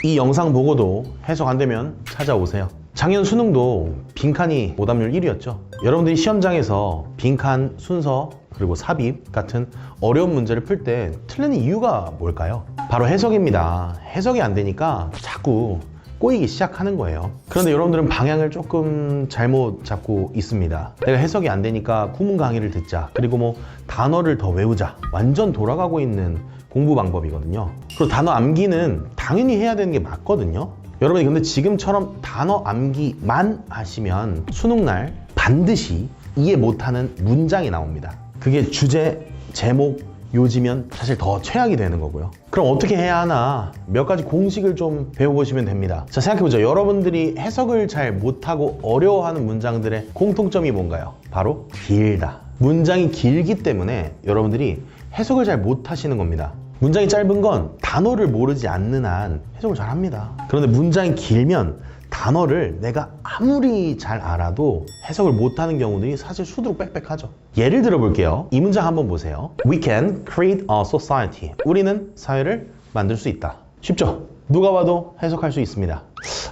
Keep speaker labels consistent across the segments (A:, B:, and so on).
A: 이 영상 보고도 해석 안 되면 찾아오세요. 작년 수능도 빈칸이 오답률 1위였죠. 여러분들이 시험장에서 빈칸, 순서, 그리고 삽입 같은 어려운 문제를 풀 때 틀리는 이유가 뭘까요? 바로 해석입니다. 해석이 안 되니까 자꾸 꼬이기 시작하는 거예요. 그런데 여러분들은 방향을 조금 잘못 잡고 있습니다. 내가 해석이 안 되니까 구문 강의를 듣자, 그리고 뭐 단어를 더 외우자, 완전 돌아가고 있는 공부 방법이거든요. 그리고 단어 암기는 당연히 해야 되는 게 맞거든요. 여러분이 근데 지금처럼 단어 암기만 하시면 수능날 반드시 이해 못하는 문장이 나옵니다. 그게 주제, 제목, 요지면 사실 더 최악이 되는 거고요. 그럼 어떻게 해야 하나? 몇 가지 공식을 좀 배워보시면 됩니다. 자, 생각해보죠. 여러분들이 해석을 잘 못하고 어려워하는 문장들의 공통점이 뭔가요? 바로 길다. 문장이 길기 때문에 여러분들이 해석을 잘 못하시는 겁니다. 문장이 짧은 건 단어를 모르지 않는 한 해석을 잘 합니다. 그런데 문장이 길면 단어를 내가 아무리 잘 알아도 해석을 못하는 경우들이 사실 수두룩 빽빽하죠. 예를 들어 볼게요. 이 문장 한번 보세요. We can create a society. 우리는 사회를 만들 수 있다. 쉽죠? 누가 봐도 해석할 수 있습니다.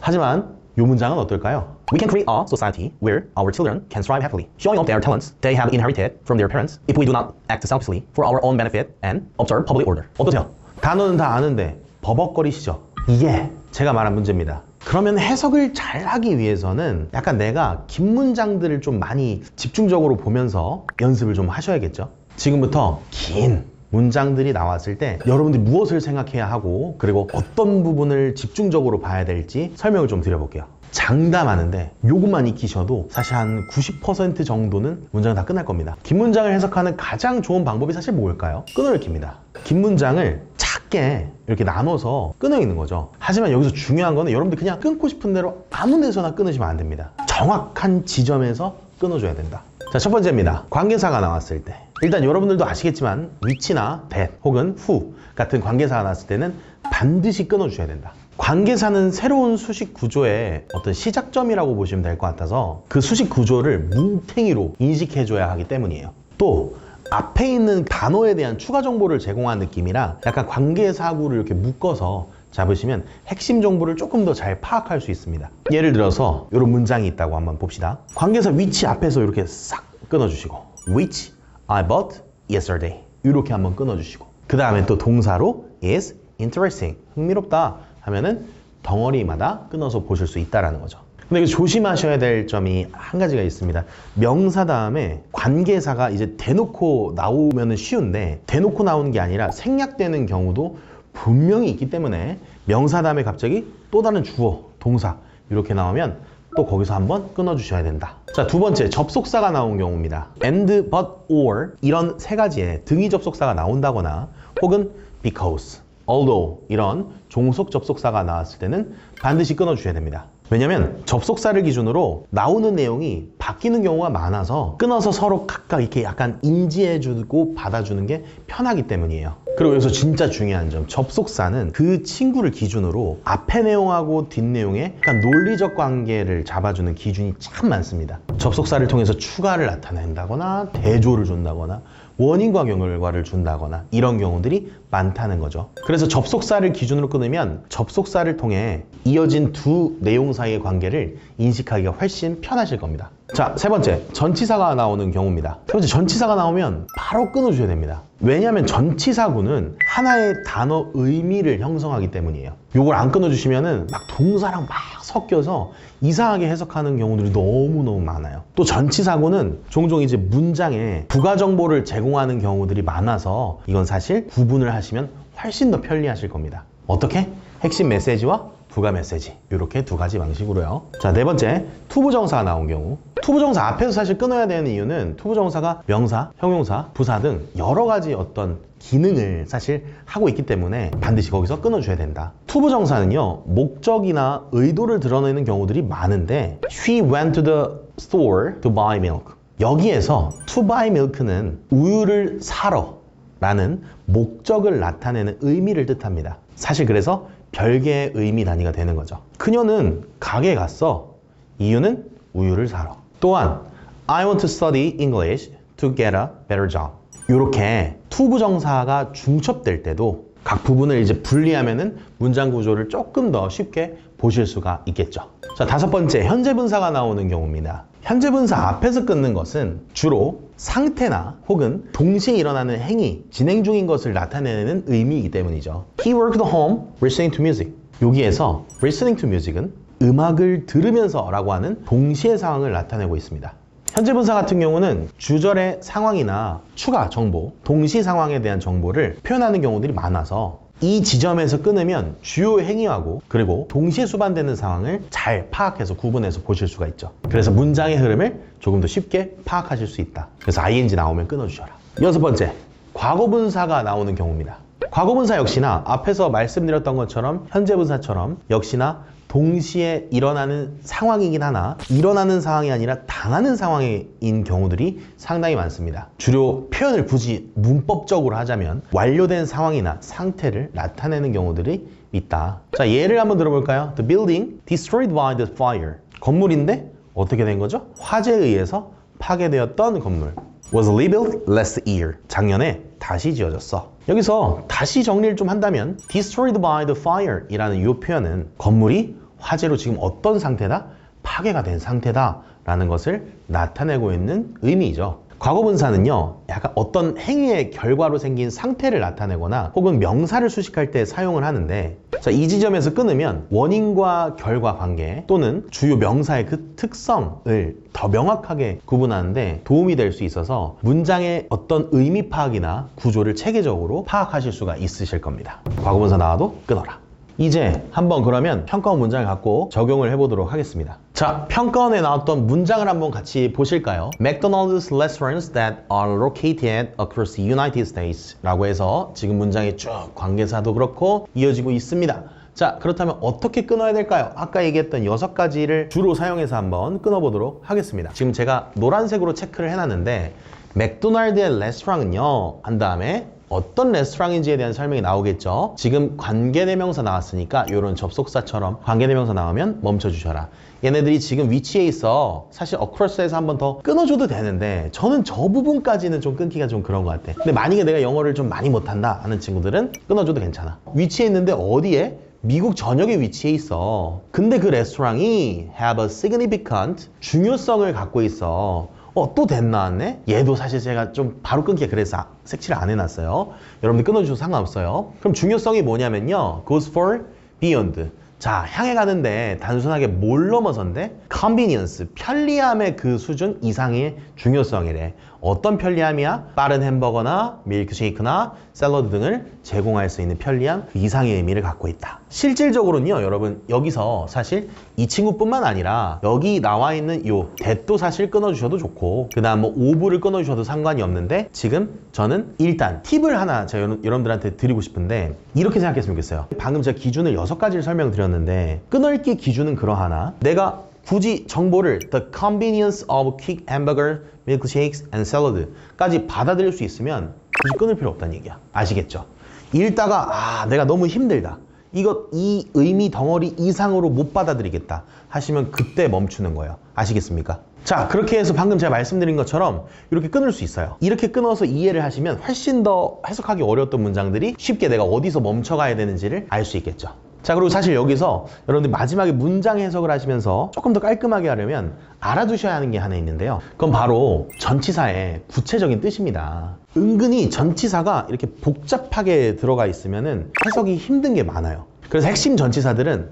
A: 하지만 이 문장은 어떨까요? We can create a society where our children can strive happily, showing off their talents they have inherited from their parents if we do not act selfishly for our own benefit and observe public order. 어떠세요? 단어는 다 아는데 버벅거리시죠? 이게 제가 말한 문제입니다. 그러면 해석을 잘하기 위해서는 약간 내가 긴 문장들을 좀 많이 집중적으로 보면서 연습을 좀 하셔야겠죠? 지금부터 긴 문장들이 나왔을 때 여러분들이 무엇을 생각해야 하고, 그리고 어떤 부분을 집중적으로 봐야 될지 설명을 좀 드려볼게요. 장담하는데 요것만 익히셔도 사실 한 90% 정도는 문장은 다 끝날 겁니다. 긴 문장을 해석하는 가장 좋은 방법이 사실 뭘까요? 끊어읽기입니다. 긴 문장을 작게 이렇게 나눠서 끊어 읽는 거죠. 하지만 여기서 중요한 거는 여러분들 그냥 끊고 싶은 대로 아무 데서나 끊으시면 안 됩니다. 정확한 지점에서 끊어줘야 된다. 자, 첫 번째입니다. 관계사가 나왔을 때, 일단 여러분들도 아시겠지만 which나 that 혹은 who 같은 관계사가 나왔을 때는 반드시 끊어주셔야 된다. 관계사는 새로운 수식 구조의 어떤 시작점이라고 보시면 될 것 같아서 그 수식 구조를 뭉탱이로 인식해줘야 하기 때문이에요. 또 앞에 있는 단어에 대한 추가 정보를 제공한 느낌이라 약간 관계사구를 이렇게 묶어서 잡으시면 핵심 정보를 조금 더 잘 파악할 수 있습니다. 예를 들어서 이런 문장이 있다고 한번 봅시다. 관계사 which 앞에서 이렇게 싹 끊어주시고 which I bought yesterday 이렇게 한번 끊어주시고, 그 다음에 또 동사로 is interesting 흥미롭다 하면은 덩어리마다 끊어서 보실 수 있다는 거죠. 근데 조심하셔야 될 점이 한 가지가 있습니다. 명사 다음에 관계사가 이제 대놓고 나오면 쉬운데 대놓고 나오는 게 아니라 생략되는 경우도 분명히 있기 때문에 명사 다음에 갑자기 또 다른 주어, 동사 이렇게 나오면 또 거기서 한번 끊어주셔야 된다. 자, 두 번째, 접속사가 나온 경우입니다. and, but, or 이런 세 가지의 등위 접속사가 나온다거나 혹은 because, although 이런 종속 접속사가 나왔을 때는 반드시 끊어주셔야 됩니다. 왜냐면 접속사를 기준으로 나오는 내용이 바뀌는 경우가 많아서 끊어서 서로 각각 이렇게 약간 인지해주고 받아주는 게 편하기 때문이에요. 그리고 여기서 진짜 중요한 점, 접속사는 그 친구를 기준으로 앞에 내용하고 뒷 내용에 약간 논리적 관계를 잡아주는 기준이 참 많습니다. 접속사를 통해서 추가를 나타낸다거나 대조를 준다거나 원인과 결과를 준다거나 이런 경우들이 많다는 거죠. 그래서 접속사를 기준으로 끊으면 접속사를 통해 이어진 두 내용 사이의 관계를 인식하기가 훨씬 편하실 겁니다. 자, 세 번째, 전치사가 나오는 경우입니다. 세 번째, 전치사가 나오면 바로 끊어주셔야 됩니다. 왜냐하면 전치사구는 하나의 단어 의미를 형성하기 때문이에요. 요걸 안 끊어주시면은 막 동사랑 막 섞여서 이상하게 해석하는 경우들이 너무너무 많아요. 또 전치사구는 종종 이제 문장에 부가 정보를 제공하는 경우들이 많아서 이건 사실 구분을 하시면 훨씬 더 편리하실 겁니다. 어떻게? 핵심 메시지와 부가 메시지, 이렇게 두 가지 방식으로요. 자, 네 번째, 투부정사가 나온 경우. 투부정사 앞에서 사실 끊어야 되는 이유는 투부정사가 명사, 형용사, 부사 등 여러 가지 어떤 기능을 사실 하고 있기 때문에 반드시 거기서 끊어줘야 된다. 투부정사는요, 목적이나 의도를 드러내는 경우들이 많은데 She went to the store to buy milk. 여기에서 to buy milk는 우유를 사러 라는 목적을 나타내는 의미를 뜻합니다. 사실 그래서 별개의 의미 단위가 되는 거죠. 그녀는 가게에 갔어. 이유는 우유를 사러. 또한 I want to study English to get a better job. 이렇게 투부정사가 중첩될 때도 각 부분을 이제 분리하면은 문장 구조를 조금 더 쉽게 보실 수가 있겠죠. 자, 다섯 번째, 현재 분사가 나오는 경우입니다. 현재 분사 앞에서 끊는 것은 주로 상태나 혹은 동시에 일어나는 행위, 진행 중인 것을 나타내는 의미이기 때문이죠. He worked home listening to music. 여기에서 listening to music은 음악을 들으면서 라고 하는 동시의 상황을 나타내고 있습니다. 현재 분사 같은 경우는 주절의 상황이나 추가 정보, 동시 상황에 대한 정보를 표현하는 경우들이 많아서 이 지점에서 끊으면 주요 행위하고 그리고 동시에 수반되는 상황을 잘 파악해서 구분해서 보실 수가 있죠. 그래서 문장의 흐름을 조금 더 쉽게 파악하실 수 있다. 그래서 ing 나오면 끊어주셔라. 여섯 번째, 과거분사가 나오는 경우입니다. 과거분사 역시나 앞에서 말씀드렸던 것처럼 현재 분사처럼 역시나 동시에 일어나는 상황이긴 하나 일어나는 상황이 아니라 당하는 상황인 경우들이 상당히 많습니다. 주로 표현을 굳이 문법적으로 하자면 완료된 상황이나 상태를 나타내는 경우들이 있다. 자, 예를 한번 들어볼까요? The building destroyed by the fire. 건물인데 어떻게 된 거죠? 화재에 의해서 파괴되었던 건물. Was rebuilt last year. 작년에 다시 지어졌어. 여기서 다시 정리를 좀 한다면 destroyed by the fire 이라는 이 표현은 건물이 화재로 지금 어떤 상태다? 파괴가 된 상태다 라는 것을 나타내고 있는 의미이죠. 과거분사는요, 약간 어떤 행위의 결과로 생긴 상태를 나타내거나 혹은 명사를 수식할 때 사용을 하는데, 자, 이 지점에서 끊으면 원인과 결과 관계 또는 주요 명사의 그 특성을 더 명확하게 구분하는데 도움이 될 수 있어서 문장의 어떤 의미 파악이나 구조를 체계적으로 파악하실 수가 있으실 겁니다. 과거분사 나와도 끊어라. 이제 한번 그러면 평가원 문장을 갖고 적용을 해보도록 하겠습니다. 자, 평가원에 나왔던 문장을 한번 같이 보실까요? McDonald's restaurants that are located across the United States 라고 해서 지금 문장이 쭉 관계사도 그렇고 이어지고 있습니다. 자, 그렇다면 어떻게 끊어야 될까요? 아까 얘기했던 6가지를 주로 사용해서 한번 끊어보도록 하겠습니다. 지금 제가 노란색으로 체크를 해놨는데 맥도날드의 레스토랑은요 한 다음에 어떤 레스토랑인지에 대한 설명이 나오겠죠. 지금 관계대명사 나왔으니까 이런 접속사처럼 관계대명사 나오면 멈춰주셔라. 얘네들이 지금 위치에 있어. 사실 across에서 한 번 더 끊어줘도 되는데 저는 저 부분까지는 좀 끊기가 좀 그런 것 같아. 근데 만약에 내가 영어를 좀 많이 못한다 하는 친구들은 끊어줘도 괜찮아. 위치에 있는데 어디에? 미국 전역에 위치해 있어. 근데 그 레스토랑이 have a significant 중요성을 갖고 있어. 또 된 나왔네? 얘도 사실 제가 좀 바로 끊기가 그래서 색칠을 안 해놨어요. 여러분들 끊어주셔도 상관없어요. 그럼 중요성이 뭐냐면요. goes for beyond. 자, 향해 가는데 단순하게 뭘 넘어선대? convenience, 편리함의 그 수준 이상의 중요성이래. 어떤 편리함이야? 빠른 햄버거나 밀크쉐이크나 샐러드 등을 제공할 수 있는 편리함 그 이상의 의미를 갖고 있다. 실질적으로는요, 여러분 여기서 사실 이 친구뿐만 아니라 여기 나와 있는 요 that도 사실 끊어주셔도 좋고 그 다음 뭐 ove를 끊어주셔도 상관이 없는데 지금 저는 일단 팁을 하나 제가 여러분들한테 드리고 싶은데 이렇게 생각했으면 좋겠어요. 방금 제가 기준을 6가지를 설명드렸는데 끊을기 기준은 그러하나 내가 굳이 정보를 the convenience of quick hamburger, milkshakes and salad까지 받아들일 수 있으면 굳이 끊을 필요 없다는 얘기야. 아시겠죠? 읽다가 내가 너무 힘들다. 이 의미 덩어리 이상으로 못 받아들이겠다 하시면 그때 멈추는 거예요. 아시겠습니까? 자, 그렇게 해서 방금 제가 말씀드린 것처럼 이렇게 끊을 수 있어요. 이렇게 끊어서 이해를 하시면 훨씬 더 해석하기 어려웠던 문장들이 쉽게 내가 어디서 멈춰가야 되는지를 알 수 있겠죠. 자, 그리고 사실 여기서 여러분들 마지막에 문장 해석을 하시면서 조금 더 깔끔하게 하려면 알아두셔야 하는 게 하나 있는데요. 그건 바로 전치사의 구체적인 뜻입니다. 은근히 전치사가 이렇게 복잡하게 들어가 있으면은 해석이 힘든 게 많아요. 그래서 핵심 전치사들은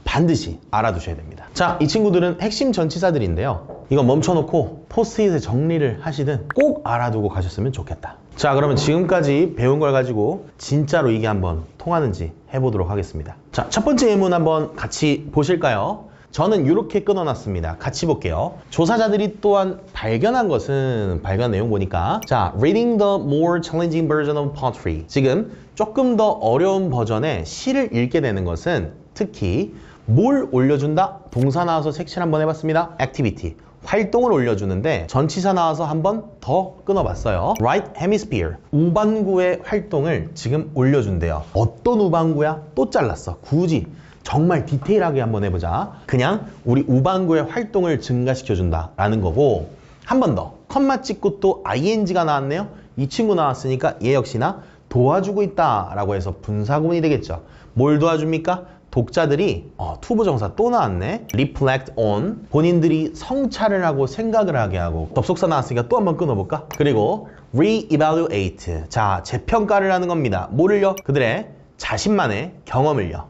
A: 반드시 알아두셔야 됩니다. 자, 이 친구들은 핵심 전치사들인데요. 이거 멈춰놓고 포스트잇에 정리를 하시든 꼭 알아두고 가셨으면 좋겠다. 자, 그러면 지금까지 배운 걸 가지고 진짜로 이게 한번 통하는지 해보도록 하겠습니다. 자, 첫 번째 예문 한번 같이 보실까요? 저는 이렇게 끊어놨습니다. 같이 볼게요. 조사자들이 또한 발견한 발견 내용 보니까 자, reading the more challenging version of poetry. 지금 조금 더 어려운 버전의 시를 읽게 되는 것은 특히 뭘 올려준다? 동사 나와서 색칠 한번 해봤습니다. activity. 활동을 올려주는데 전치사 나와서 한번 더 끊어봤어요. right hemisphere. 우반구의 활동을 지금 올려준대요. 어떤 우반구야? 또 잘랐어. 굳이 정말 디테일하게 한번 해보자. 그냥 우리 우반구의 활동을 증가시켜준다 라는 거고 한 번 더 컴마 찍고 또 ing가 나왔네요. 이 친구 나왔으니까 얘 역시나 도와주고 있다라고 해서 분사구문이 되겠죠. 뭘 도와줍니까? 독자들이 투부정사 또 나왔네. reflect on 본인들이 성찰을 하고 생각을 하게 하고 접속사 나왔으니까 또 한번 끊어볼까? 그리고 re-evaluate 자 재평가를 하는 겁니다. 뭐를요? 그들의 자신만의 경험을요.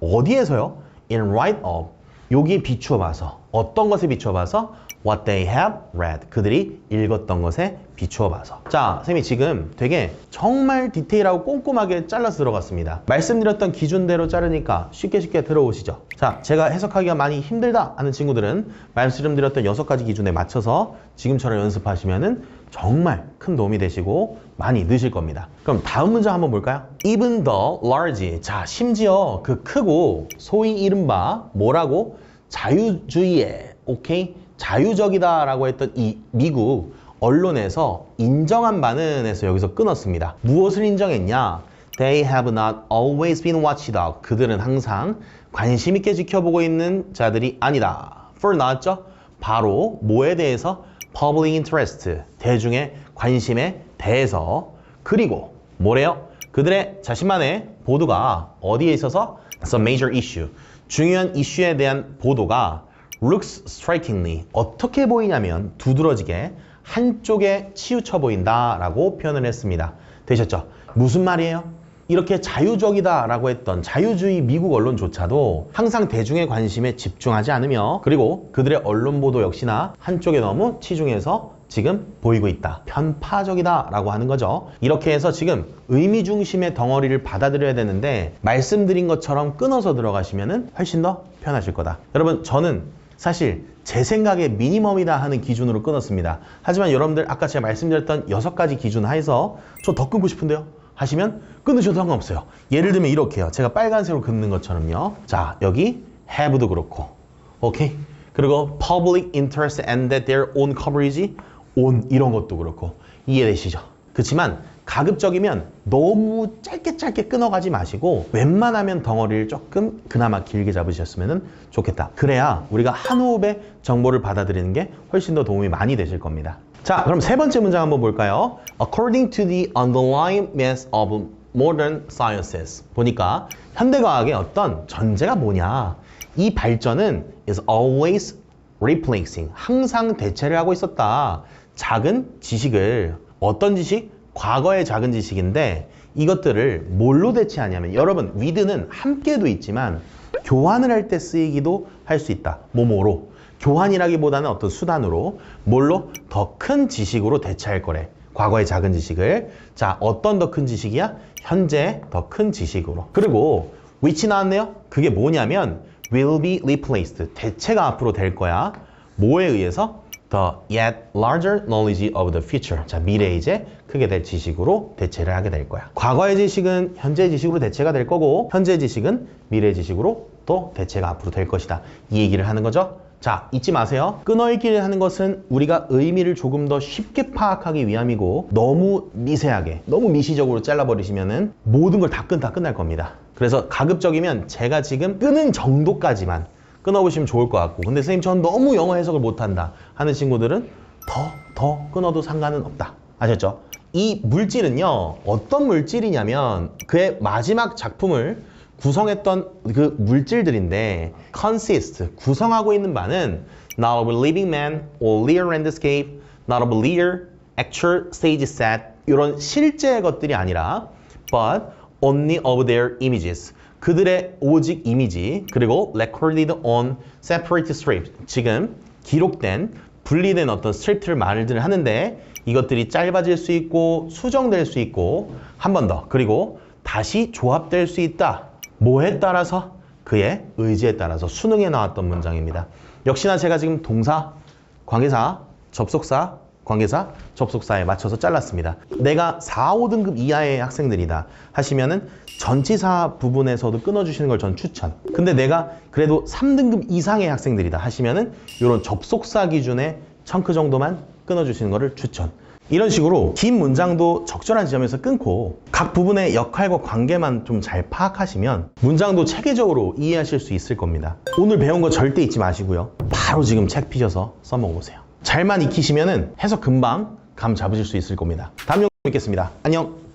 A: 어디에서요? in light of 여기에 비추어 봐서 어떤 것에 비추어 봐서 what they have read 그들이 읽었던 것에 비추어 봐서 자 쌤이 지금 되게 정말 디테일하고 꼼꼼하게 잘라서 들어갔습니다. 말씀드렸던 기준대로 자르니까 쉽게 들어오시죠. 자 제가 해석하기가 많이 힘들다 하는 친구들은 말씀드렸던 6가지 기준에 맞춰서 지금처럼 연습하시면은 정말 큰 도움이 되시고 많이 느실 겁니다. 그럼 다음 문장 한번 볼까요? Even the large 자 심지어 그 크고 소위 이른바 뭐라고? 자유주의에 오케이? 자유적이다 라고 했던 이 미국 언론에서 인정한 바는 해서 여기서 끊었습니다. 무엇을 인정했냐? They have not always been watchdog. 그들은 항상 관심 있게 지켜보고 있는 자들이 아니다. For 나왔죠? 바로 뭐에 대해서? Public interest. 대중의 관심에 대해서. 그리고 뭐래요? 그들의 자신만의 보도가 어디에 있어서? That's a major issue. 중요한 이슈에 대한 보도가 looks strikingly 어떻게 보이냐면 두드러지게 한쪽에 치우쳐 보인다 라고 표현을 했습니다. 되셨죠? 무슨 말이에요? 이렇게 자유적이다 라고 했던 자유주의 미국 언론조차도 항상 대중의 관심에 집중하지 않으며 그리고 그들의 언론 보도 역시나 한쪽에 너무 치중해서 지금 보이고 있다. 편파적이다 라고 하는 거죠. 이렇게 해서 지금 의미 중심의 덩어리를 받아들여야 되는데 말씀드린 것처럼 끊어서 들어가시면 훨씬 더 편하실 거다. 여러분 저는 사실 제 생각에 미니멈이다 하는 기준으로 끊었습니다. 하지만 여러분들 아까 제가 말씀드렸던 6가지 기준 하에서 저 더 끊고 싶은데요? 하시면 끊으셔도 상관없어요. 예를 들면 이렇게요. 제가 빨간색으로 긋는 것처럼요. 자 여기 have도 그렇고 오케이? 그리고 public interest and that their own coverage on 이런 것도 그렇고 이해되시죠? 그렇지만 가급적이면 너무 짧게 끊어가지 마시고 웬만하면 덩어리를 조금 그나마 길게 잡으셨으면 좋겠다. 그래야 우리가 한 호흡에 정보를 받아들이는 게 훨씬 더 도움이 많이 되실 겁니다. 자 그럼 세 번째 문장 한번 볼까요? According to the underlying mass of modern sciences 보니까 현대과학의 어떤 전제가 뭐냐 이 발전은 is always replacing 항상 대체를 하고 있었다. 작은 지식을 어떤 지식? 과거의 작은 지식인데 이것들을 뭘로 대체하냐면 여러분 with는 함께도 있지만 교환을 할 때 쓰이기도 할 수 있다. 뭐뭐로 교환이라기보다는 어떤 수단으로 뭘로 더 큰 지식으로 대체할 거래. 과거의 작은 지식을 자 어떤 더 큰 지식이야? 현재 더 큰 지식으로. 그리고 which 나왔네요. 그게 뭐냐면 will be replaced 대체가 앞으로 될 거야. 뭐에 의해서? The yet larger knowledge of the future. 자, 미래에 이제 크게 될 지식으로 대체를 하게 될 거야. 과거의 지식은 현재의 지식으로 대체가 될 거고 현재의 지식은 미래의 지식으로 또 대체가 앞으로 될 것이다. 이 얘기를 하는 거죠. 자, 잊지 마세요. 끊어읽기를 하는 것은 우리가 의미를 조금 더 쉽게 파악하기 위함이고 너무 미세하게, 너무 미시적으로 잘라버리시면은 모든 걸 다 끝날 겁니다. 그래서 가급적이면 제가 지금 끄는 정도까지만 끊어보시면 좋을 것 같고 근데 선생님 전 너무 영어 해석을 못한다 하는 친구들은 더 끊어도 상관은 없다. 아셨죠? 이 물질은요 어떤 물질이냐면 그의 마지막 작품을 구성했던 그 물질들인데 consist 구성하고 있는 바는 not of a living man or real landscape, not of a real actual stage set 이런 실제의 것들이 아니라 but only of their images 그들의 오직 이미지 그리고 recorded on separate strips 지금 기록된 분리된 어떤 스트립트를 말을 하는데 이것들이 짧아질 수 있고 수정될 수 있고 한 번 더 그리고 다시 조합될 수 있다. 뭐에 따라서? 그의 의지에 따라서 수능에 나왔던 문장입니다. 역시나 제가 지금 동사, 관계사, 접속사, 관계사, 접속사에 맞춰서 잘랐습니다. 내가 4, 5등급 이하의 학생들이다 하시면은 전치사 부분에서도 끊어주시는 걸 전 추천. 근데 내가 그래도 3등급 이상의 학생들이다 하시면은 이런 접속사 기준의 청크 정도만 끊어주시는 거를 추천. 이런 식으로 긴 문장도 적절한 지점에서 끊고 각 부분의 역할과 관계만 좀 잘 파악하시면 문장도 체계적으로 이해하실 수 있을 겁니다. 오늘 배운 거 절대 잊지 마시고요. 바로 지금 책 피셔서 써먹어보세요. 잘만 익히시면은 해석 금방 감 잡으실 수 있을 겁니다. 다음 영상에 뵙겠습니다. 안녕.